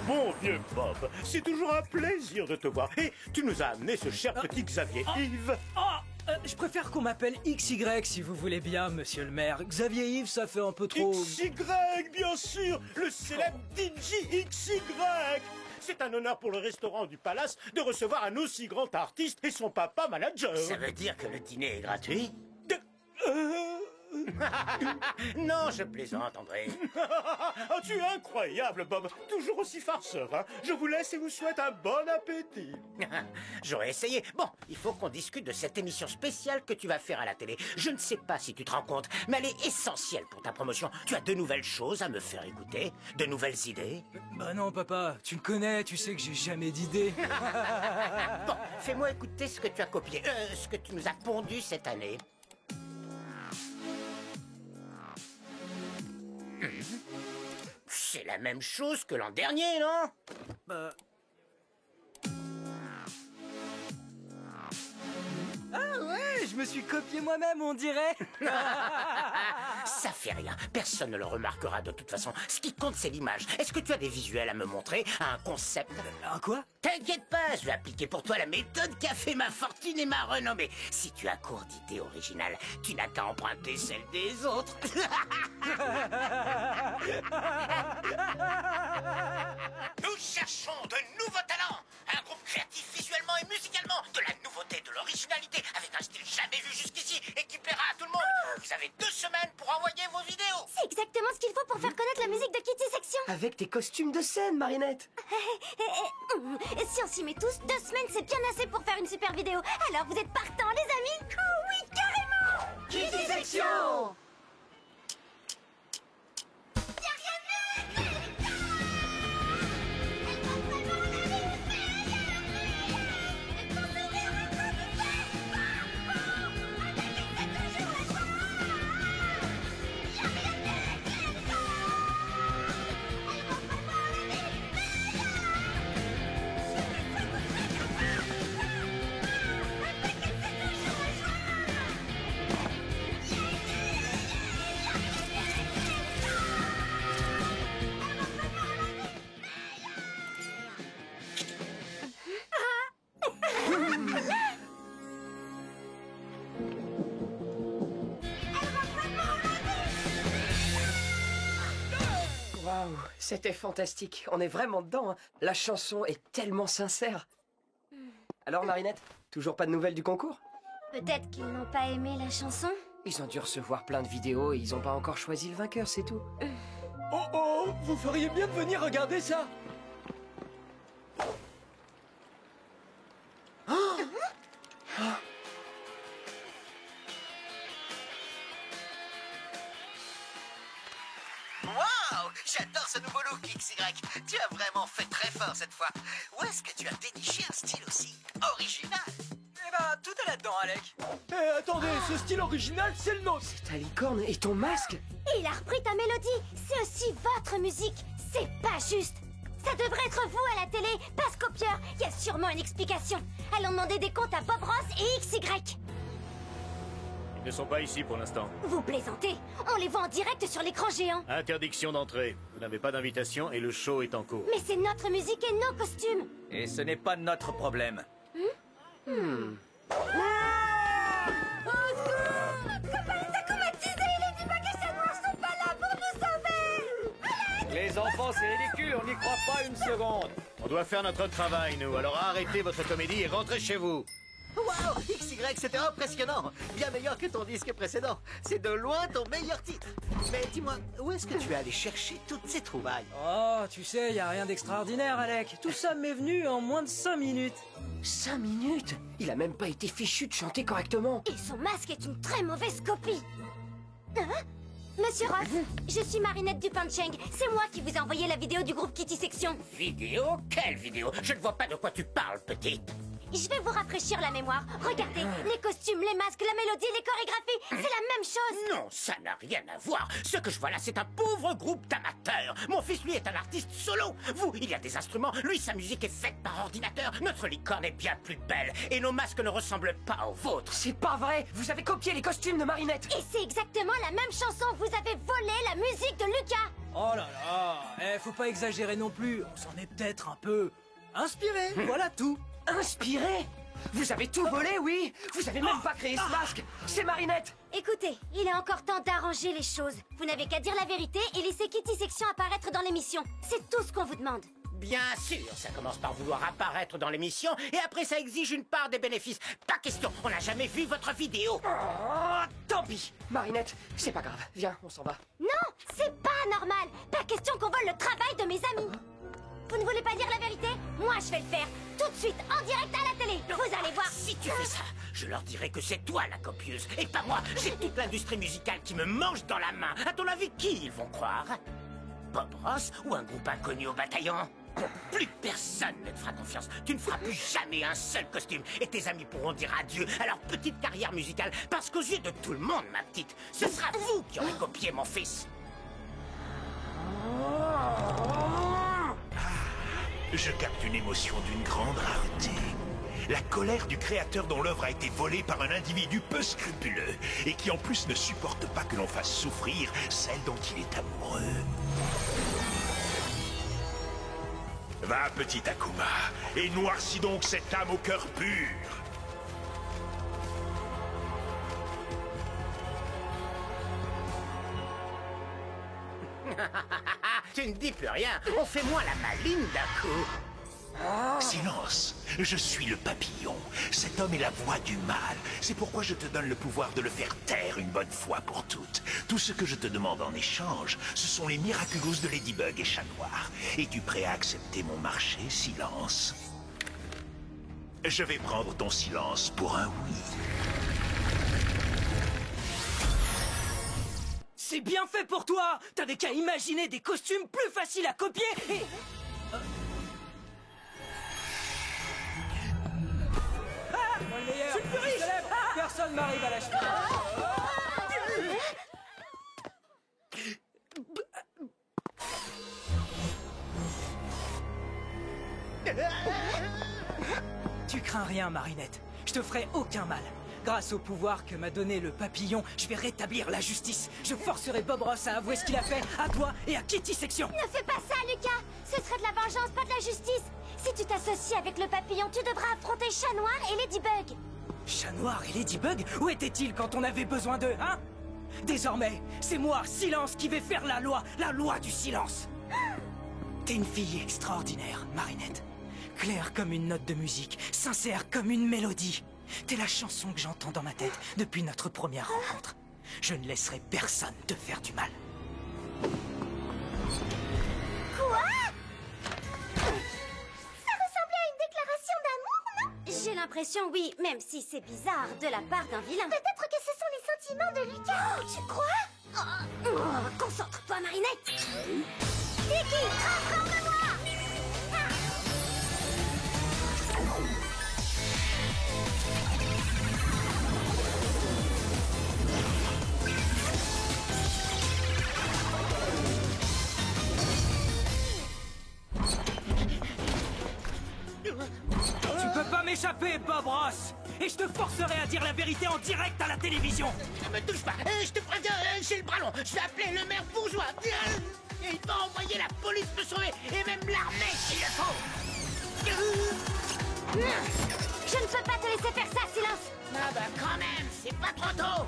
Mon vieux Bob, c'est toujours un plaisir de te voir. Et tu nous as amené ce cher petit Xavier Yves. Je préfère qu'on m'appelle XY si vous voulez bien, monsieur le maire. Xavier Yves, ça fait un peu trop... XY, bien sûr, le célèbre DJ XY. C'est un honneur pour le restaurant du Palace de recevoir un aussi grand artiste et son papa manager. Ça veut dire que le dîner est gratuit? De- Non, je plaisante, André. Ah, tu es incroyable, Bob. Toujours aussi farceur, hein. Je vous laisse et vous souhaite un bon appétit. J'aurais essayé. Bon, il faut qu'on discute de cette émission spéciale que tu vas faire à la télé. Je ne sais pas si tu te rends compte, mais elle est essentielle pour ta promotion. Tu as de nouvelles choses à me faire écouter, de nouvelles idées. Bah non, papa, tu me connais, tu sais que j'ai jamais d'idée. Bon, fais-moi écouter ce que tu as copié, ce que tu nous as pondu cette année. C'est la même chose que l'an dernier, non? Ah ouais, je me suis copié moi-même, on dirait. Ça fait rien, personne ne le remarquera de toute façon. Ce qui compte, c'est l'image. Est-ce que tu as des visuels à me montrer, un concept? Un quoi? T'inquiète pas, je vais appliquer pour toi la méthode qui a fait ma fortune et ma renommée. Si tu as court d'idées originales, tu n'as qu'à emprunter celles des autres. Nous cherchons de nouveaux talents, un groupe créatif visuellement et musicalement, de la nouveauté, de l'originalité, avec un style jamais vu jusqu'ici et qui plaira à tout le monde. Vous avez 2 semaines pour envoyer vos vidéos. C'est exactement ce qu'il faut pour faire connaître la musique de Kitty Section. Avec tes costumes de scène, Marinette. Si on s'y met tous, 2 semaines c'est bien assez pour faire une super vidéo. Alors vous êtes partants, les amis? Oh oui, carrément! Kitty Section. Waouh, c'était fantastique. On est vraiment dedans, hein. La chanson est tellement sincère. Alors, Marinette, toujours pas de nouvelles du concours? Peut-être qu'ils n'ont pas aimé la chanson? Ils ont dû recevoir plein de vidéos et ils ont pas encore choisi le vainqueur, c'est tout. Oh, vous feriez bien de venir regarder ça. Waouh, j'adore ce nouveau look, XY. Tu as vraiment fait très fort cette fois. Où est-ce que tu as déniché un style aussi original? Eh ben, tout est là-dedans, Alec. Eh, attendez, ce style original, c'est le nôtre. Ta licorne et ton masque? Il a repris ta mélodie. C'est aussi votre musique. C'est pas juste. Ça devrait être vous à la télé, pas ce copieur. Il y a sûrement une explication. Allons demander des comptes à Bob Ross et XY. Ils ne sont pas ici pour l'instant. Vous plaisantez? On les voit en direct sur l'écran géant. Interdiction d'entrée. Vous n'avez pas d'invitation et le show est en cours. Mais c'est notre musique et nos costumes. Et ce n'est pas notre problème. Les enfants, c'est ridicule, on n'y croit pas une seconde. On doit faire notre travail, nous. Alors arrêtez votre comédie et rentrez chez vous. Waouh, XY, c'était impressionnant. Bien meilleur que ton disque précédent. C'est de loin ton meilleur titre. Mais dis-moi, où est-ce que tu es allé chercher toutes ces trouvailles? Oh, tu sais, y a rien d'extraordinaire, Alec. Tout ça m'est venu en moins de 5 minutes. 5 minutes? Il a même pas été fichu de chanter correctement. Et son masque est une très mauvaise copie. Hein? Monsieur Ross, je suis Marinette du Punching. C'est moi qui vous ai envoyé la vidéo du groupe Kitty Section. Vidéo? Quelle vidéo? Je ne vois pas de quoi tu parles, petite. Je vais vous rafraîchir la mémoire. Regardez, les costumes, les masques, la mélodie, les chorégraphies, c'est la même chose. Non, ça n'a rien à voir. Ce que je vois là, c'est un pauvre groupe d'amateurs. Mon fils, lui, est un artiste solo. Vous, il y a des instruments. Lui, sa musique est faite par ordinateur. Notre licorne est bien plus belle. Et nos masques ne ressemblent pas aux vôtres. C'est pas vrai. Vous avez copié les costumes de Marinette. Et c'est exactement la même chanson. Vous avez volé la musique de Lucas. Oh là là, faut pas exagérer non plus, on s'en est peut-être un peu inspiré, voilà tout. Inspiré? Vous avez tout volé, oui? Vous avez même pas créé ce masque! C'est Marinette! Écoutez, il est encore temps d'arranger les choses. Vous n'avez qu'à dire la vérité et laisser Kitty Section apparaître dans l'émission. C'est tout ce qu'on vous demande. Bien sûr, ça commence par vouloir apparaître dans l'émission et après ça exige une part des bénéfices. Pas question, on n'a jamais vu votre vidéo. Oh, tant pis! Marinette, c'est pas grave. Viens, on s'en va. Non, c'est pas normal. Pas question qu'on vole le travail de mes amis. Vous ne voulez pas dire la vérité? Moi, je vais le faire. Tout de suite, en direct à la télé. Vous allez voir. Si tu fais ça, je leur dirai que c'est toi la copieuse et pas moi. J'ai toute l'industrie musicale qui me mange dans la main. À ton avis, qui ils vont croire? Bob Ross ou un groupe inconnu au bataillon? Plus personne ne te fera confiance. Tu ne feras plus jamais un seul costume et tes amis pourront dire adieu à leur petite carrière musicale parce qu'aux yeux de tout le monde, ma petite, ce sera vous qui aurez copié mon fils. Je capte une émotion d'une grande rareté. La colère du créateur dont l'œuvre a été volée par un individu peu scrupuleux et qui en plus ne supporte pas que l'on fasse souffrir celle dont il est amoureux. Va, petit Akuma, et noircis donc cette âme au cœur pur. Tu ne dis plus rien. On fait moins la maline d'un coup. Silence. Je suis le papillon. Cet homme est la voix du mal. C'est pourquoi je te donne le pouvoir de le faire taire une bonne fois pour toutes. Tout ce que je te demande en échange, ce sont les miraculous de Ladybug et Chat Noir. Es-tu prêt à accepter mon marché, Silence? Je vais prendre ton silence pour un oui. C'est bien fait pour toi. T'avais qu'à imaginer des costumes plus faciles à copier et... Moi le meilleur, célèbre, personne m'arrive à la cheville. Tu crains rien, Marinette. Je te ferai aucun mal. Grâce au pouvoir que m'a donné le papillon, je vais rétablir la justice. Je forcerai Bob Ross à avouer ce qu'il a fait à toi et à Kitty Section. Ne fais pas ça, Lucas. Ce serait de la vengeance, pas de la justice. Si tu t'associes avec le papillon, tu devras affronter Chat Noir et Ladybug. Chat Noir et Ladybug, où étaient-ils quand on avait besoin d'eux, hein? Désormais, c'est moi, Silence, qui vais faire la loi du silence. T'es une fille extraordinaire, Marinette. Claire comme une note de musique, sincère comme une mélodie. T'es la chanson que j'entends dans ma tête depuis notre première rencontre. Je ne laisserai personne te faire du mal. Quoi? Ça ressemblait à une déclaration d'amour, non? J'ai l'impression, oui, même si c'est bizarre de la part d'un vilain. Peut-être que ce sont les sentiments de Lucas. Tu crois? Concentre-toi, Marinette. Tiki, transforme-moi! Tu peux pas m'échapper, Bob Ross! Et je te forcerai à dire la vérité en direct à la télévision! Ne me touche pas, je te préviens, j'ai le bras long. Je vais appeler le maire bourgeois. Et il va envoyer la police me sauver et même l'armée s'il le faut. Je ne peux pas te laisser faire ça, Silence. Ah bah quand même, c'est pas trop tôt.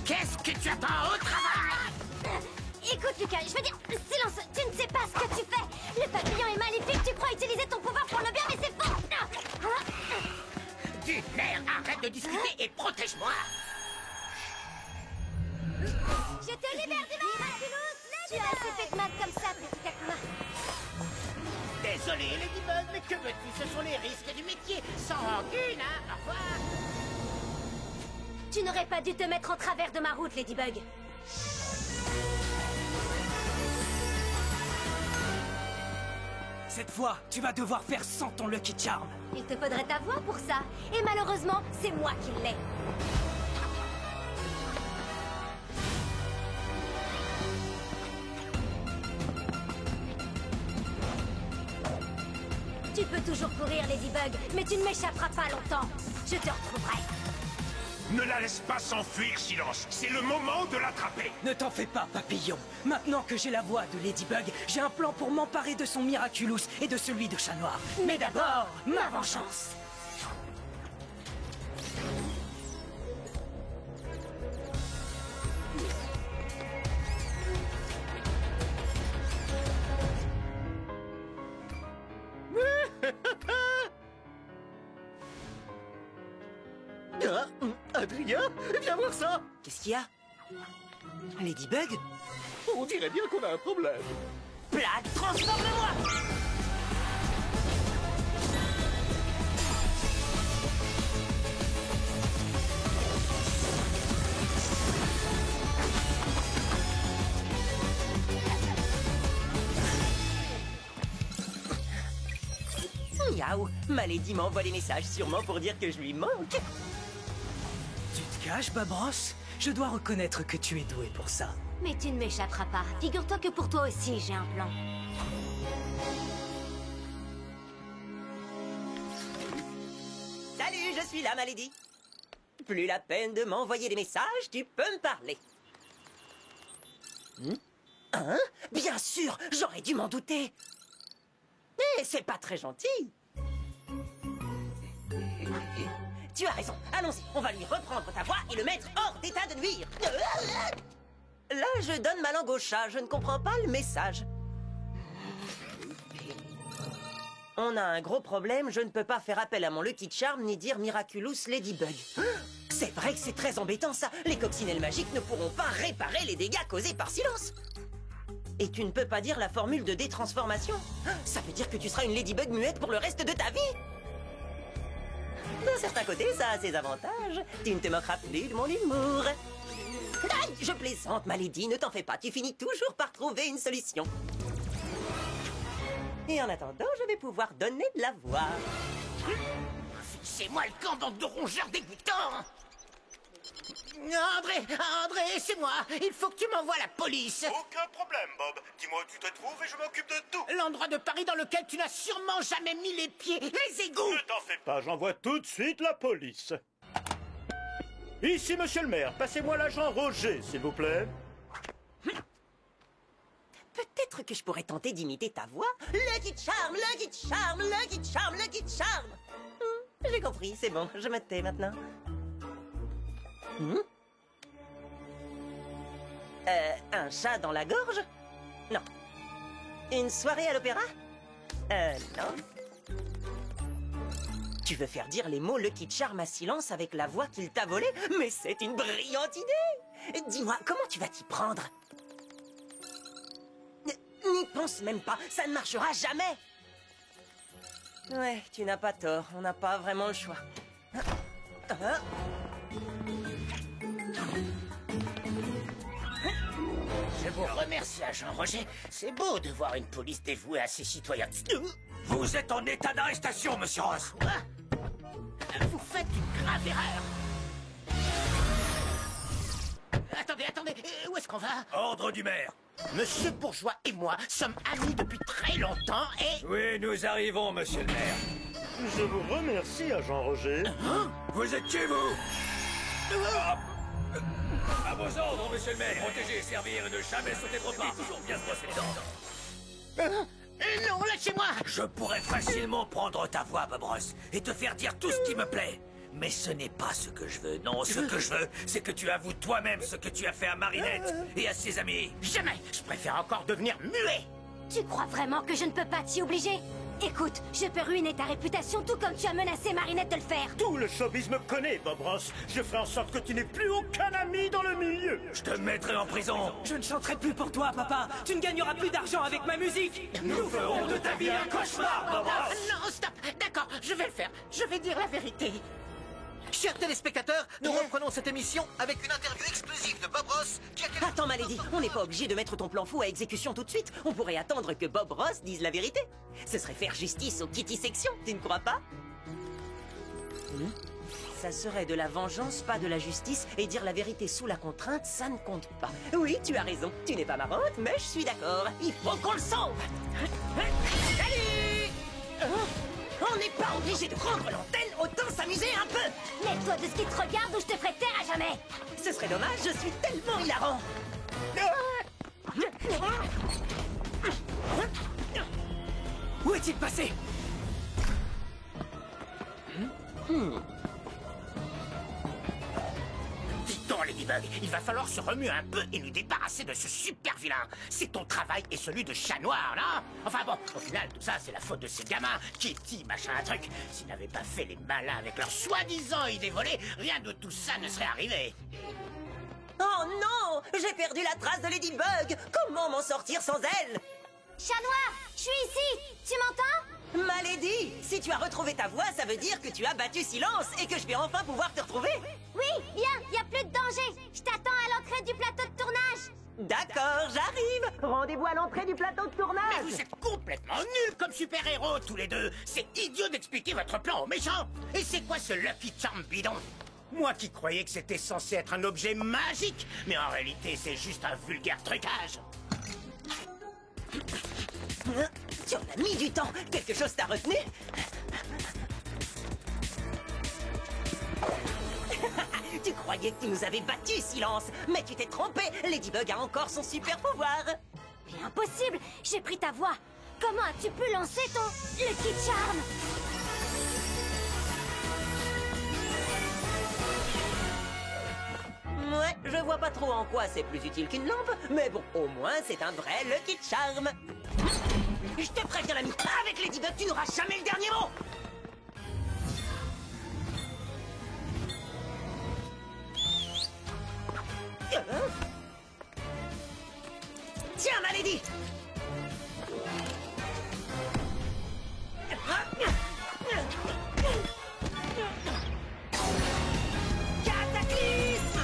Qu'est-ce que tu attends au travail? Écoute, Lucas, je veux dire, Silence, tu ne sais pas ce que tu fais. Le papillon est maléfique, tu crois utiliser ton pouvoir pour le bien, mais c'est faux. Du nerf, arrête de discuter et protège-moi. Je te libère du miraculous. Tu as assez fait de mal comme ça, petit Akuma. Désolé, Ladybug, mais que veux-tu? Ce sont les risques du métier. Sans rancune, hein? Au revoir. Tu n'aurais pas dû te mettre en travers de ma route, Ladybug. Cette fois, tu vas devoir faire sans ton Lucky Charm. Il te faudrait ta voix pour ça. Et malheureusement, c'est moi qui l'ai. Tu peux toujours courir, Ladybug, mais tu ne m'échapperas pas longtemps. Je te retrouverai. Ne la laisse pas s'enfuir, Silence. C'est le moment de l'attraper. Ne t'en fais pas, papillon. Maintenant que j'ai la voix de Ladybug, j'ai un plan pour m'emparer de son Miraculous et de celui de Chat Noir. Mais d'abord, ma vengeance. Ah, Adrien, viens voir ça. Qu'est-ce qu'il y a? Ladybug? On dirait bien qu'on a un problème. Plague, transforme-moi! Miaou, ma Lady m'envoie des messages sûrement pour dire que je lui manque. Tu te caches, Babros? Je dois reconnaître que tu es doué pour ça. Mais tu ne m'échapperas pas. Figure-toi que pour toi aussi, j'ai un plan. Salut, je suis là, ma Lady. Plus la peine de m'envoyer des messages, tu peux me parler. Hein? Bien sûr, j'aurais dû m'en douter. Mais c'est pas très gentil. Tu as raison, allons-y, on va lui reprendre ta voix et le mettre hors d'état de nuire. Là, je donne ma langue au chat, je ne comprends pas le message. On a un gros problème, je ne peux pas faire appel à mon Lucky Charm ni dire Miraculous Ladybug. C'est vrai que c'est très embêtant ça, les coccinelles magiques ne pourront pas réparer les dégâts causés par Silence. Et tu ne peux pas dire la formule de détransformation. Ça veut dire que tu seras une Ladybug muette pour le reste de ta vie. D'un certain côté, ça a ses avantages. Tu ne te moqueras plus de mon humour. Aïe, je plaisante, ma Lady, ne t'en fais pas. Tu finis toujours par trouver une solution. Et en attendant, je vais pouvoir donner de la voix. C'est moi le camp, bande de rongeurs dégoûtants. André, c'est moi. Il faut que tu m'envoies la police. Aucun problème, Bob. Dis-moi où tu te trouves et je m'occupe de tout. L'endroit de Paris dans lequel tu n'as sûrement jamais mis les pieds. Les égouts. Ne t'en fais pas, j'envoie tout de suite la police. Ici, monsieur le maire, passez-moi l'agent Roger, s'il vous plaît. Peut-être que je pourrais tenter d'imiter ta voix. Lucky Charm, Lucky Charm, Lucky Charm, Lucky Charm. J'ai compris, c'est bon, je me tais maintenant. Un chat dans la gorge? Non. Une soirée à l'opéra? Non. Tu veux faire dire les mots Lucky Charm à Silence avec la voix qu'il t'a volée? Mais c'est une brillante idée! Dis-moi, comment tu vas t'y prendre? N'y pense même pas, ça ne marchera jamais! Ouais, tu n'as pas tort, on n'a pas vraiment le choix. Je vous remercie, agent Roger. C'est beau de voir une police dévouée à ses citoyens. Vous êtes en état d'arrestation, monsieur Ross. Quoi? Vous faites une grave erreur. Attendez, où est-ce qu'on va? Ordre du maire. Monsieur Bourgeois et moi sommes amis depuis très longtemps et... Oui, nous arrivons, monsieur le maire. Je vous remercie, agent Roger. Vous êtes qui, vous? À vos ordres, monsieur le maire. Protéger, servir et ne jamais sauter trop pas. Toujours bien se brosser les dents. Non, lâchez-moi! Je pourrais facilement prendre ta voix, Bob Ross, et te faire dire tout ce qui me plaît. Mais ce n'est pas ce que je veux. Non, ce que je veux, c'est que tu avoues toi-même ce que tu as fait à Marinette et à ses amis. Jamais! Je préfère encore devenir muet! Tu crois vraiment que je ne peux pas t'y obliger? Écoute, je peux ruiner ta réputation tout comme tu as menacé Marinette de le faire. Tout le showbiz me connaît, Bob Ross. Je ferai en sorte que tu n'aies plus aucun ami dans le milieu. Je te mettrai en prison. Je ne chanterai plus pour toi, papa. Tu ne gagneras plus d'argent avec ma musique. Nous ferons de ta vie un cauchemar, Bob Ross. Non, stop! D'accord, je vais le faire. Je vais dire la vérité. Chers téléspectateurs, nous reprenons cette émission avec une interview exclusive de Bob Ross qui a... Attends, ma Lady, on n'est pas obligé de mettre ton plan fou à exécution tout de suite. On pourrait attendre que Bob Ross dise la vérité. Ce serait faire justice aux Kitty Section, tu ne crois pas? Ça serait de la vengeance, pas de la justice, et dire la vérité sous la contrainte, ça ne compte pas. Oui, tu as raison, tu n'es pas marrante, mais je suis d'accord. Il faut qu'on le sauve. Salut! On n'est pas obligé de prendre l'antenne, autant s'amuser un peu. Mets-toi de ce qui te regarde ou je te ferai taire à jamais. Ce serait dommage, je suis tellement hilarant. Où est-il passé? Dis donc, Ladybug, il va falloir se remuer un peu et nous débarrasser de ce super vilain. C'est ton travail et celui de chat noir, là. Enfin bon, au final, tout ça, c'est la faute de ces gamins. Kitty, machin, un truc. S'ils n'avaient pas fait les malins avec leurs soi-disant idées volées, rien de tout ça ne serait arrivé. Oh non! J'ai perdu la trace de Ladybug! Comment m'en sortir sans elle? Chat noir, je suis ici. Tu m'entends? Ma Lady, si tu as retrouvé ta voix, ça veut dire que tu as battu Silence et que je vais enfin pouvoir te retrouver. Oui, viens, y a plus de danger. Je t'attends à l'entrée du plateau de tournage. D'accord, j'arrive. Rendez-vous à l'entrée du plateau de tournage. Mais vous êtes complètement nuls comme super-héros, tous les deux. C'est idiot d'expliquer votre plan aux méchants. Et c'est quoi ce Lucky Charm bidon? Moi qui croyais que c'était censé être un objet magique, mais en réalité, c'est juste un vulgaire trucage. Tu en as mis du temps. Quelque chose t'a retenu? Tu croyais que tu nous avais battus, Silence, mais tu t'es trompé. Ladybug a encore son super pouvoir. Mais impossible, j'ai pris ta voix. Comment as-tu pu lancer ton Lucky Charm? Ouais, je vois pas trop en quoi c'est plus utile qu'une lampe, mais bon, au moins c'est un vrai Lucky Charm. Je te préviens, l'ami, avec Ladybug, tu n'auras jamais le dernier mot. Tiens, ma Lady. Cataclysme.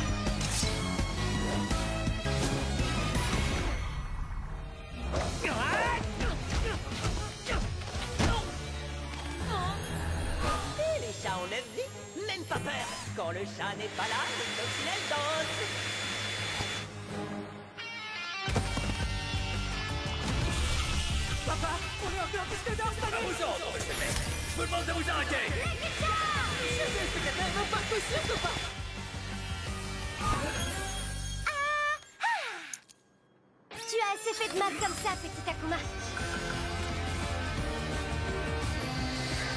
Et les chats ont 9 vies, même pas peur. Quand le chat n'est pas là, les coccinelles dansent. Papa, on est encore plus dedans, cette année. À vos ordres, monsieur le maire. Je vous demande de vous arrêter. Les spectateurs n'ont pas tout surtout pas. Tu as assez fait de mal comme ça, petit Akuma.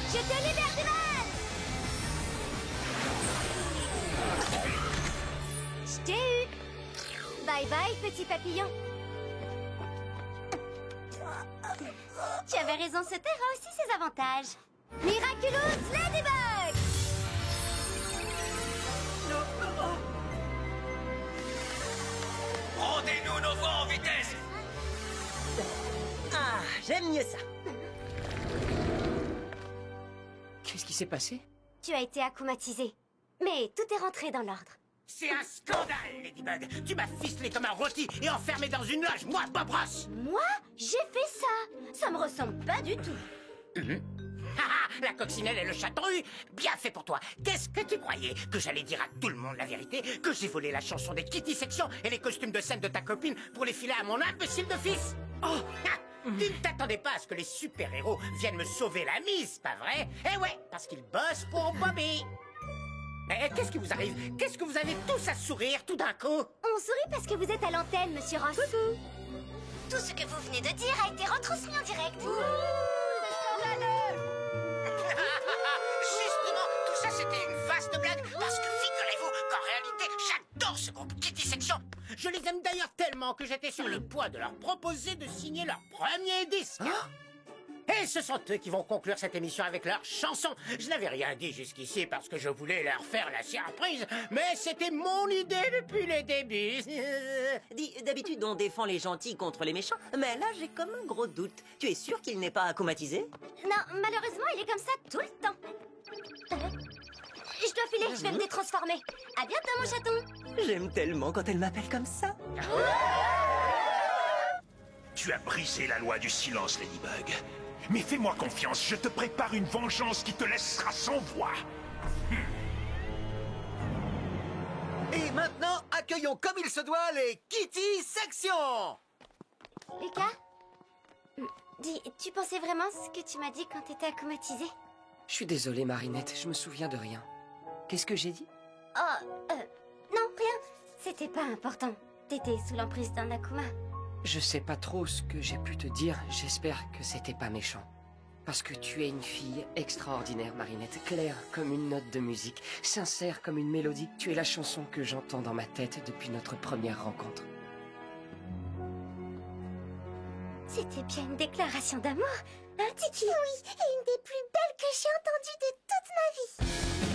Je te libère du mal. Je t'ai eu. Bye bye, petit papillon. Tu avais raison, ce terre a aussi ses avantages. Miraculous Ladybug! Rendez-nous nos voix en vitesse. Ah, j'aime mieux ça. Qu'est-ce qui s'est passé? Tu as été akumatisé. Mais tout est rentré dans l'ordre. C'est un scandale, Ladybug. Tu m'as ficelé comme un rôti et enfermé dans une loge, moi, Bob Ross. Moi, j'ai fait ça. Ça me ressemble pas du tout. La coccinelle et le chaton eu. Bien fait pour toi. Qu'est-ce que tu croyais? Que j'allais dire à tout le monde la vérité? Que j'ai volé la chanson des Kitty Section et les costumes de scène de ta copine pour les filer à mon imbécile de fils? Oh, tu ne t'attendais pas à ce que les super-héros viennent me sauver la mise, pas vrai? Eh ouais, parce qu'ils bossent pour Bobby. Eh, qu'est-ce qui vous arrive? Qu'est-ce que vous avez tous à sourire tout d'un coup? On sourit parce que vous êtes à l'antenne, monsieur Ross. Tout ce que vous venez de dire a été retransmis en direct. Justement, tout ça c'était une vaste blague parce que figurez-vous qu'en réalité, j'adore ce groupe Kitty Section. Je les aime d'ailleurs tellement que j'étais sur le point de leur proposer de signer leur premier disque. Et ce sont eux qui vont conclure cette émission avec leur chanson. Je n'avais rien dit jusqu'ici parce que je voulais leur faire la surprise, mais c'était mon idée depuis le début. Dis, d'habitude on défend les gentils contre les méchants, mais là j'ai comme un gros doute. Tu es sûr qu'il n'est pas akumatisé? Non, malheureusement, il est comme ça tout le temps. Je dois filer, je vais me détransformer. À bientôt, mon chaton. J'aime tellement quand elle m'appelle comme ça. Tu as brisé la loi du silence, Ladybug. Mais fais-moi confiance, je te prépare une vengeance qui te laissera sans voix. Et maintenant, accueillons comme il se doit les Kitty Section. Lucas, dis, tu pensais vraiment ce que tu m'as dit quand t'étais akumatisé? Je suis désolé, Marinette, je me souviens de rien. Qu'est-ce que j'ai dit? Non, rien. C'était pas important. T'étais sous l'emprise d'un Akuma. Je sais pas trop ce que j'ai pu te dire. J'espère que c'était pas méchant. Parce que tu es une fille extraordinaire, Marinette. Claire comme une note de musique. Sincère comme une mélodie. Tu es la chanson que j'entends dans ma tête depuis notre première rencontre. C'était bien une déclaration d'amour, hein, Tiki? Oui, et une des plus belles que j'ai entendues de toute ma vie.